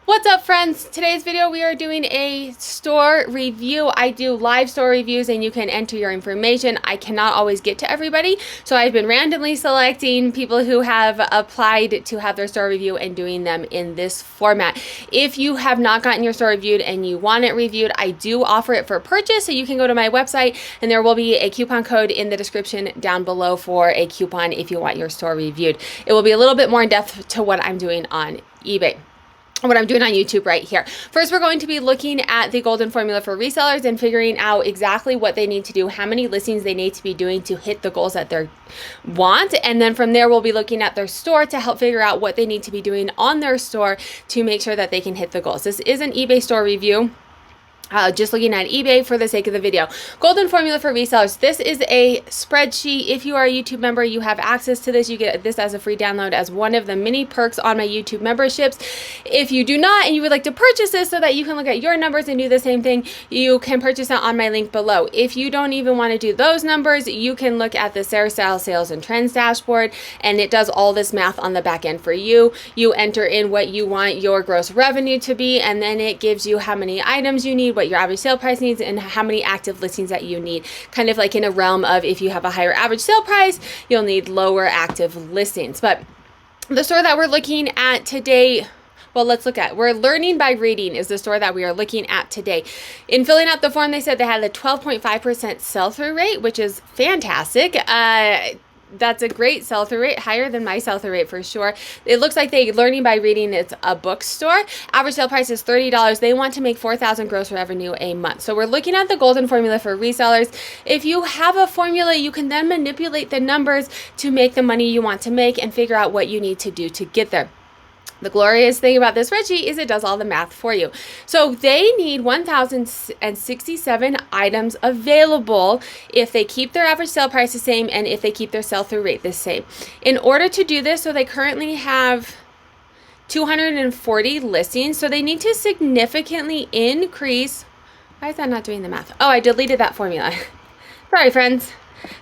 What's up, friends? Today's video we are doing a store review. I do live store reviews and you can enter your information. I cannot always get to everybody, so I've been randomly selecting people who have applied to have their store review and doing them in this format. If you have not gotten your store reviewed and you want it reviewed, I do offer it for purchase, so you can go to my website and there will be a coupon code in the description down below for a coupon if you want your store reviewed. It will be a little bit more in depth to what I'm doing on eBay. What I'm doing on YouTube right here. First, we're going to be looking at the golden formula for resellers and figuring out exactly what they need to do, how many listings they need to be doing to hit the goals that they want. And then from there, we'll be looking at their store to help figure out what they need to be doing on their store to make sure that they can hit the goals. This is an eBay store review. Just looking at eBay for the sake of the video. Golden formula for resellers. This is a spreadsheet. If you are a YouTube member, you have access to this. You get this as a free download as one of the many perks on my YouTube memberships. If you do not and you would like to purchase this so that you can look at your numbers and do the same thing, you can purchase it on my link below. If you don't even want to do those numbers, you can look at the Sarah Style Sales and Trends dashboard, and it does all this math on the back end for you. You enter in what you want your gross revenue to be, and then it gives you how many items you need, what your average sale price needs, and how many active listings that you need. Kind of like in a realm of, if you have a higher average sale price, you'll need lower active listings. But the store that we're looking at today, well, let's look at, we're learning by reading is the store that we are looking at today. In filling out the form, they said they had a 12.5% sell-through rate, which is fantastic. That's a great sell-through rate, higher than my sell-through rate for sure. It looks like they learning by reading. It's a bookstore. Average sale price is $30. They want to make $4,000 gross revenue a month. So we're looking at the golden formula for resellers. If you have a formula, you can then manipulate the numbers to make the money you want to make and figure out what you need to do to get there. The glorious thing about this spreadsheet is it does all the math for you. So they need 1,067 items available if they keep their average sale price the same and if they keep their sell-through rate the same. In order to do this, so they currently have 240 listings, so they need to significantly increase. Why is that not doing the math? Oh, I deleted that formula. Sorry, friends.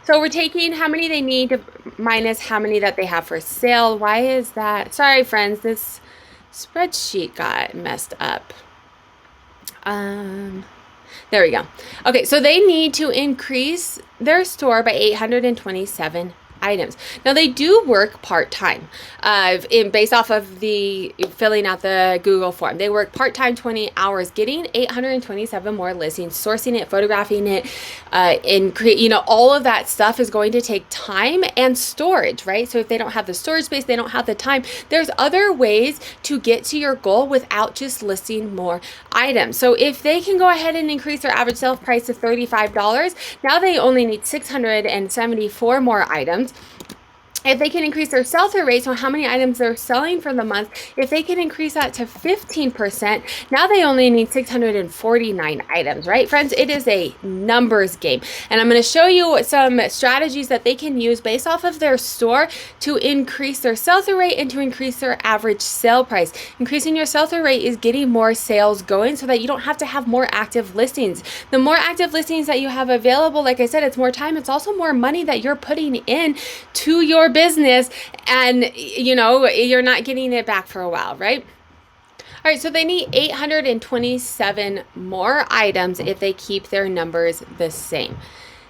So we're taking how many they need minus how many that they have for sale. Why is that? Sorry, friends, this spreadsheet got messed up. There we go. Okay, so they need to increase their store by 827 items. Now they do work part-time based off of the filling out the Google form. They work part-time 20 hours, getting 827 more listings, sourcing it, photographing it, and create, all of that stuff is going to take time and storage, right? So if they don't have the storage space, they don't have the time, there's other ways to get to your goal without just listing more items. So if they can go ahead and increase their average sale price to $35, now they only need 674 more items. If they can increase their sell-through rate, so how many items they're selling for the month, if they can increase that to 15%, now they only need 649 items, right, friends? It is a numbers game. And I'm going to show you some strategies that they can use based off of their store to increase their sell-through rate and to increase their average sale price. Increasing your sell-through rate is getting more sales going so that you don't have to have more active listings. The more active listings that you have available, like I said, it's more time. It's also more money that you're putting in to your business, and you're not getting it back for a while, right? All right, so they need 827 more items if they keep their numbers the same.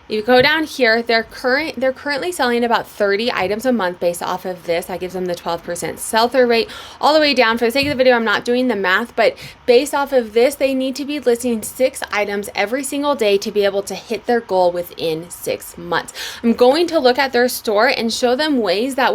You go down here, they're currently selling about 30 items a month based off of this. That gives them the 12% sell-through rate. All the way down, for the sake of the video, I'm not doing the math, but based off of this, they need to be listing 6 items every single day to be able to hit their goal within 6 months. I'm going to look at their store and show them ways that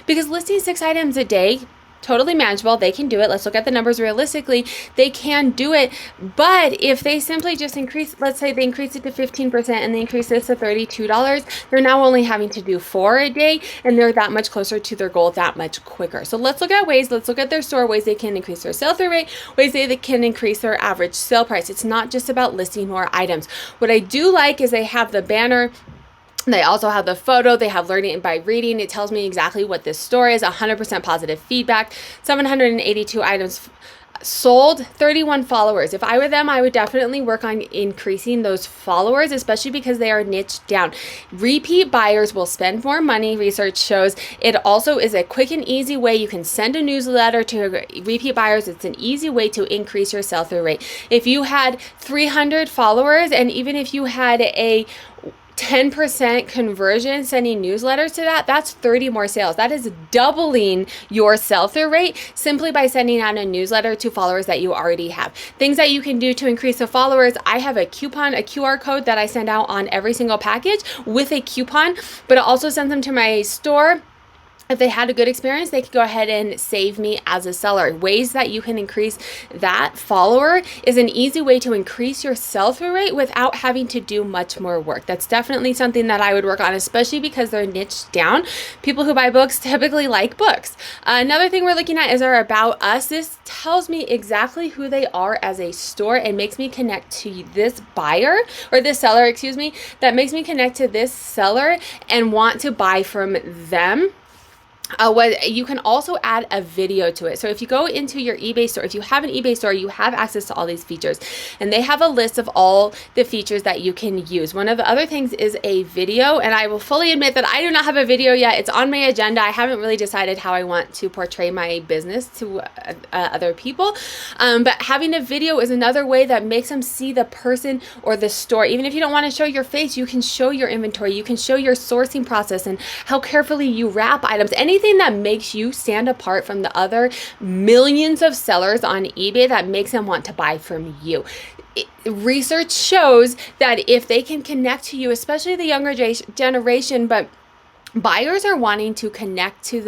because listing 6 items a day, totally manageable. They can do it. Let's look at the numbers realistically. They can do it. But if they simply just increase, let's say they increase it to 15% and they increase this to $32, they're now only having to do 4 a day, and they're that much closer to their goal that much quicker. So let's look at ways, let's look at their store, ways they can increase their sell-through rate, ways they can increase their average sale price. It's not just about listing more items. What I do like is they have the banner. They also have the photo. They have learning by reading. It tells me exactly what this store is. 100% positive feedback. 782 items sold 31 followers. If I were them, I would definitely work on increasing those followers, especially because they are niched down. Repeat buyers will spend more money, research shows. It also is a quick and easy way. You can send a newsletter to repeat buyers. It's an easy way to increase your sell-through rate. If you had 300 followers, and even if you had a 10% conversion sending newsletters to that, that's 30 more sales. That is doubling your sell-through rate simply by sending out a newsletter to followers that you already have. Things that you can do to increase the followers: I have a coupon, a QR code that I send out on every single package with a coupon, but it also sends them to my store. If they had a good experience, they could go ahead and save me as a seller. Ways that you can increase that follower is an easy way to increase your sell-through rate without having to do much more work. That's definitely something that I would work on, especially because they're niched down. People who buy books typically like books. Another thing we're looking at is our About Us. This tells me exactly who they are as a store and makes me connect to this buyer, or this seller, excuse me, that makes me connect to this seller and want to buy from them. What you can also add a video to it. So if you go into your eBay store, if you have an eBay store, you have access to all these features, and they have a list of all the features that you can use. One of the other things is a video, and I will fully admit that I do not have a video yet. It's on my agenda. I haven't really decided how I want to portray my business to other people. But having a video is another way that makes them see the person or the store. Even if you don't want to show your face, you can show your inventory. You can show your sourcing process and how carefully you wrap items. Anything that makes you stand apart from the other millions of sellers on eBay that makes them want to buy from you. Research shows that if they can connect to you, especially the younger generation, but buyers are wanting to connect to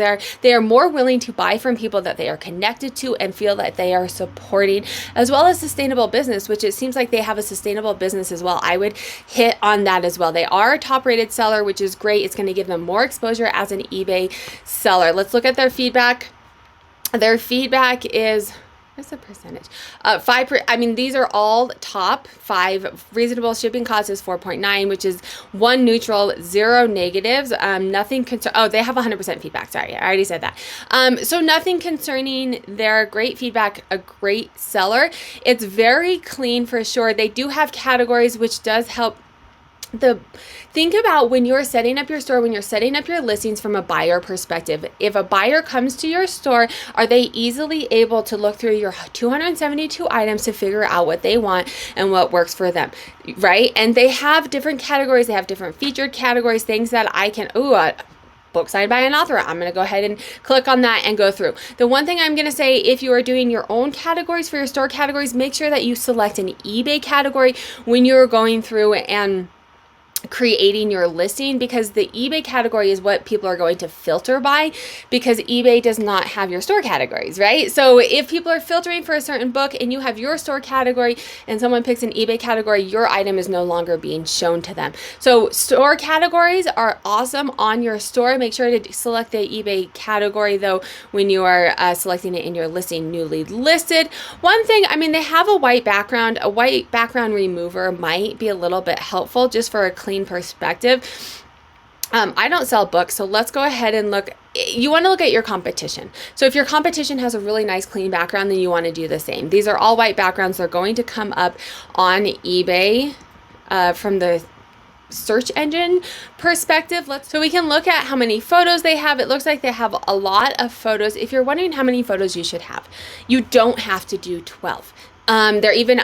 they are more willing to buy from people that they are connected to and feel that they are supporting, as well as sustainable business, which it seems like they have a sustainable business as well. I would hit on that as well. They are a top rated seller, which is great. It's going to give them more exposure as an eBay seller. Let's look at their feedback. Their feedback is, what's the percentage? These are all top 5. Reasonable shipping cost is 4.9, which is 1 neutral, 0 negatives. Nothing oh, they have 100% feedback. Sorry, I already said that. So nothing concerning their great feedback, a great seller. It's very clean for sure. They do have categories, which does help. Think about when you're setting up your store, when you're setting up your listings from a buyer perspective. If a buyer comes to your store, are they easily able to look through your 272 items to figure out what they want and what works for them, right? And they have different categories. They have different featured categories, things that I can, book signed by an author. I'm going to go ahead and click on that and go through. The one thing I'm going to say, if you are doing your own categories for your store categories, make sure that you select an eBay category when you're going through and creating your listing, because the eBay category is what people are going to filter by, because eBay does not have your store categories, right? So if people are filtering for a certain book and you have your store category and someone picks an eBay category, your item is no longer being shown to them. So store categories are awesome on your store. Make sure to select the eBay category though when you are selecting it in your listing, newly listed. One thing, they have a white background. A white background remover might be a little bit helpful just for a clean perspective. I don't sell books, so let's go ahead and look. You want to look at your competition. So if your competition has a really nice clean background, then you want to do the same. These are all white backgrounds. They're going to come up on eBay from the search engine perspective. So we can look at how many photos they have. It looks like they have a lot of photos. If you're wondering how many photos you should have, you don't have to do 12. They're even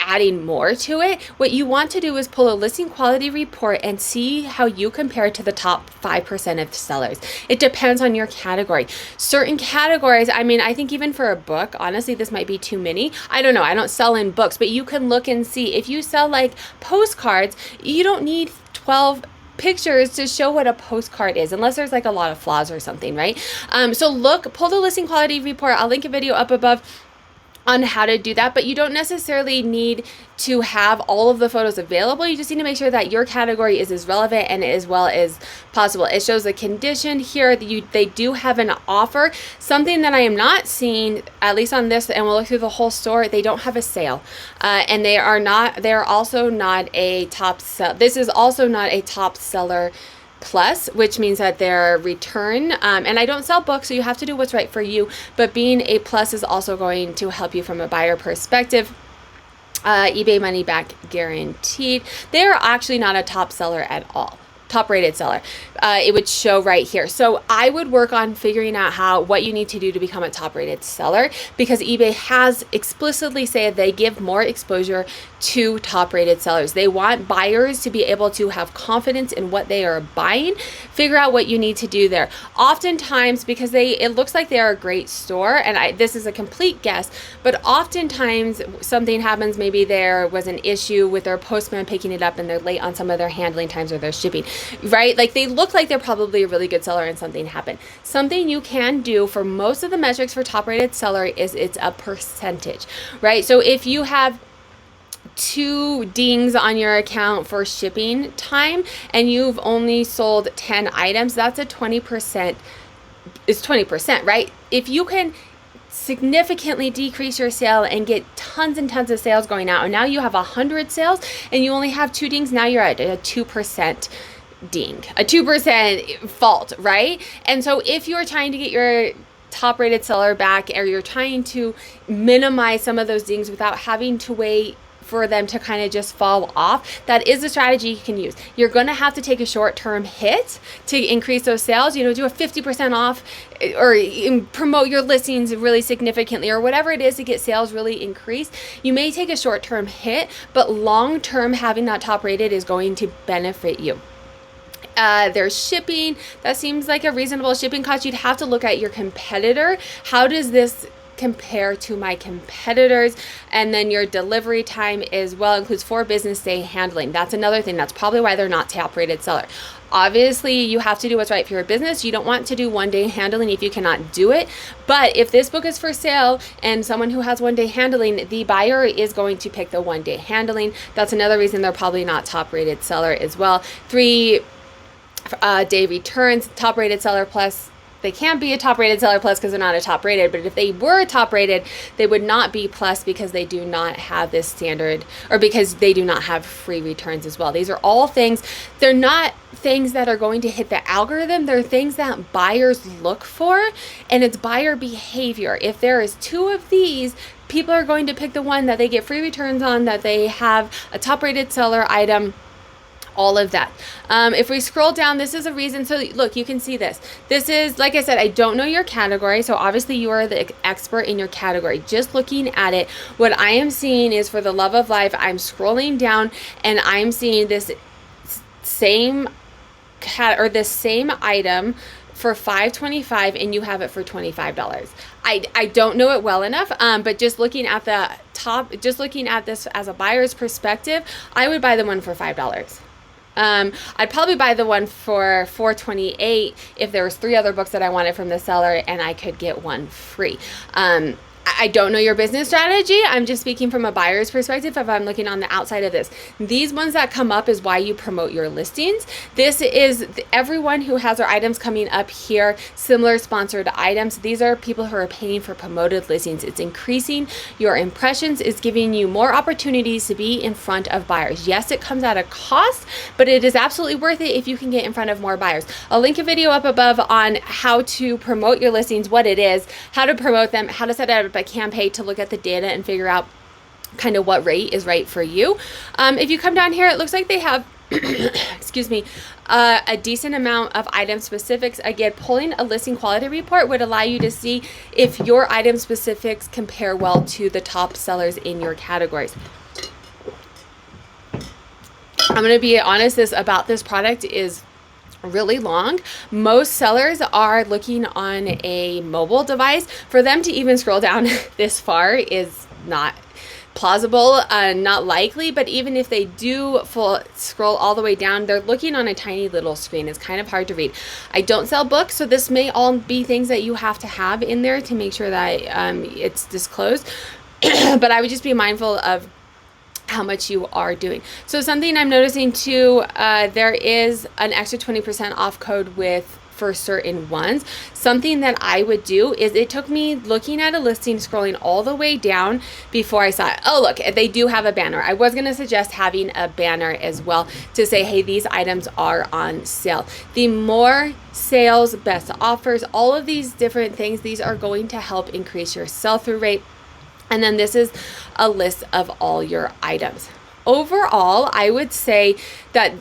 adding more to it. What you want to do is pull a listing quality report and see how you compare to the top 5% of sellers. It depends on your category. Certain categories, I think even for a book, honestly, this might be too many. I don't know. I don't sell in books, but you can look and see. If you sell like postcards, you don't need 12 pictures to show what a postcard is, unless there's like a lot of flaws or something, right? So pull the listing quality report. I'll link a video up above on how to do that, but you don't necessarily need to have all of the photos available. You just need to make sure that your category is as relevant and as well as possible. It shows the condition here. They do have an offer. Something that I am not seeing, at least on this, and we'll look through the whole store, they don't have a sale. And they're also not a top seller. This is also not a top seller plus, which means that they're return. And I don't sell books, so you have to do what's right for you. But being a plus is also going to help you from a buyer perspective. eBay money back guaranteed. They are actually not a top seller at all. Top rated seller. It would show right here. So I would work on figuring out what you need to do to become a top rated seller, because eBay has explicitly said they give more exposure to top rated sellers. They want buyers to be able to have confidence in what they are buying. Figure out what you need to do there. Oftentimes, because it looks like they are a great store, and this is a complete guess, but oftentimes something happens. Maybe there was an issue with their postman picking it up and they're late on some of their handling times or their shipping, right? Like they look like they're probably a really good seller and something happened. Something you can do for most of the metrics for top rated seller is it's a percentage, right? So if you have 2 dings on your account for shipping time and you've only sold 10 items, that's a 20%. It's 20%, right? If you can significantly decrease your sale and get tons and tons of sales going out, and now you have 100 sales and you only have 2 dings, now you're at a 2% ding, a 2% fault, right? And so if you're trying to get your top rated seller back, or you're trying to minimize some of those dings without having to wait for them to kind of just fall off, that is a strategy you can use. You're going to have to take a short-term hit to increase those sales, do a 50% off, or promote your listings really significantly, or whatever it is to get sales really increased. You may take a short-term hit, but long-term having that top rated is going to benefit you. There's shipping. That seems like a reasonable shipping cost. You'd have to look at your competitor. How does this compare to my competitors? And then your delivery time as well includes 4 business day handling. That's another thing. That's probably why they're not top rated seller. Obviously, you have to do what's right for your business. You don't want to do 1 day handling if you cannot do it. But if this book is for sale and someone who has 1 day handling, the buyer is going to pick the 1 day handling. That's another reason they're probably not top rated seller as well. 3 day returns, top rated seller plus. They can't be a top rated seller plus because they're not a top rated, but if they were top rated, they would not be plus because they do not have this standard, or because they do not have free returns as well. These are all things, they're not things that are going to hit the algorithm. They're things that buyers look for, and it's buyer behavior. If there is 2 of these, people are going to pick the one that they get free returns on, that they have a top rated seller item, all of that. If we scroll down, this is a reason. So look, you can see this. This is, like I said, I don't know your category. So obviously you are the expert in your category. Just looking at it, what I am seeing is, for the love of life, I'm scrolling down and I'm seeing this same this same item for $5.25 and you have it for $25. I don't know it well enough, but just looking at the top, just looking at this as a buyer's perspective, I would buy the one for $5. I'd probably buy the one for $4.28 if there was 3 other books that I wanted from the seller and I could get 1 free. I don't know your business strategy. I'm just speaking from a buyer's perspective if I'm looking on the outside of this. These ones that come up is why you promote your listings. This is everyone who has their items coming up here, similar sponsored items. These are people who are paying for promoted listings. It's increasing your impressions. It's giving you more opportunities to be in front of buyers. Yes, it comes at a cost, but it is absolutely worth it if you can get in front of more buyers. I'll link a video up above on how to promote your listings, what it is, how to promote them, how to set up a campaign to look at the data and figure out kind of what rate is right for you. If you come down here, it looks like they have excuse me, a decent amount of item specifics. Again, pulling a listing quality report would allow you to see if your item specifics compare well to the top sellers in your categories. I'm going to be honest, about this product is really long. Most sellers are looking on a mobile device. For them to even scroll down this far is not plausible, not likely, but even if they do scroll all the way down, they're looking on a tiny little screen. It's kind of hard to read. I don't sell books, so this may all be things that you have to have in there to make sure that it's disclosed, but I would just be mindful of how much you are doing. So something I'm noticing too, there is an extra 20% off code with for certain ones. Something that I would do is, it took me looking at a listing, scrolling all the way down before I saw it. Oh, look, they do have a banner. I was going to suggest having a banner as well to say, hey, these items are on sale. The more sales, best offers, all of these different things, these are going to help increase your sell-through rate. And then this is a list of all your items. Overall, I would say that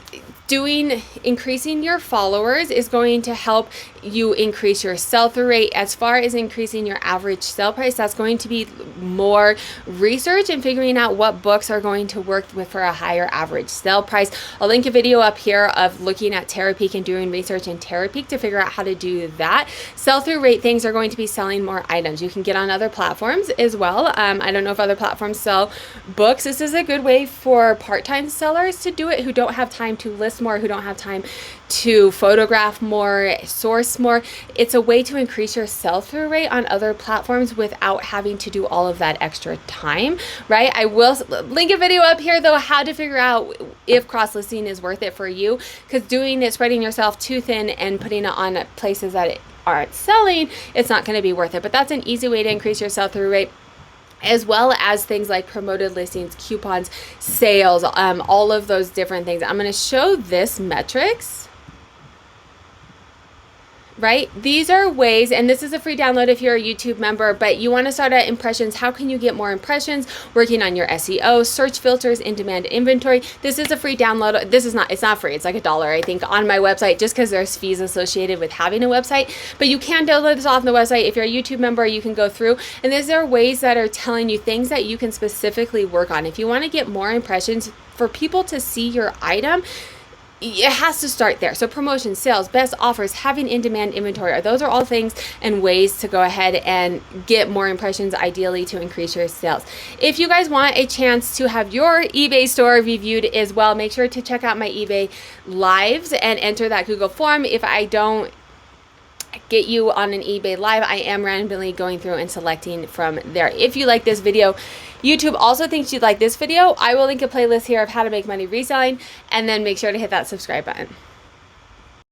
increasing your followers is going to help you increase your sell-through rate. As far as increasing your average sale price, that's going to be more research and figuring out what books are going to work with for a higher average sale price. I'll link a video up here of looking at Terapeak and doing research in Terapeak to figure out how to do that. Sell-through rate things are going to be selling more items. You can get on other platforms as well. I don't know if other platforms sell books. This is a good way for part-time sellers to do it who don't have time to list more, who don't have time to photograph more, source more. It's a way to increase your sell-through rate on other platforms without having to do all of that extra time, right? I will link a video up here though, how to figure out if cross-listing is worth it for you, because doing it, spreading yourself too thin and putting it on places that aren't selling, it's not going to be worth it. But that's an easy way to increase your sell-through rate, as well as things like promoted listings, coupons, sales, all of those different things. I'm going to show this metrics. Right? These are ways, and this is a free download if you're a YouTube member, but you want to start at impressions. How can you get more impressions? Working on your SEO, search filters, in-demand inventory. This is a free download. It's not free. It's like $1, I think, on my website, just because there's fees associated with having a website. But you can download this off the website. If you're a YouTube member, you can go through, and these are ways that are telling you things that you can specifically work on. If you want to get more impressions for people to see your item, it has to start there. So promotion, sales, best offers, having in-demand inventory, those are all things and ways to go ahead and get more impressions, ideally to increase your sales. If you guys want a chance to have your eBay store reviewed as well, make sure to check out my eBay lives and enter that Google form. If I don't get you on an eBay live, I am randomly going through and selecting from there. If you like this video, YouTube also thinks you'd like this video, I will link a playlist here of how to make money reselling, and then make sure to hit that subscribe button.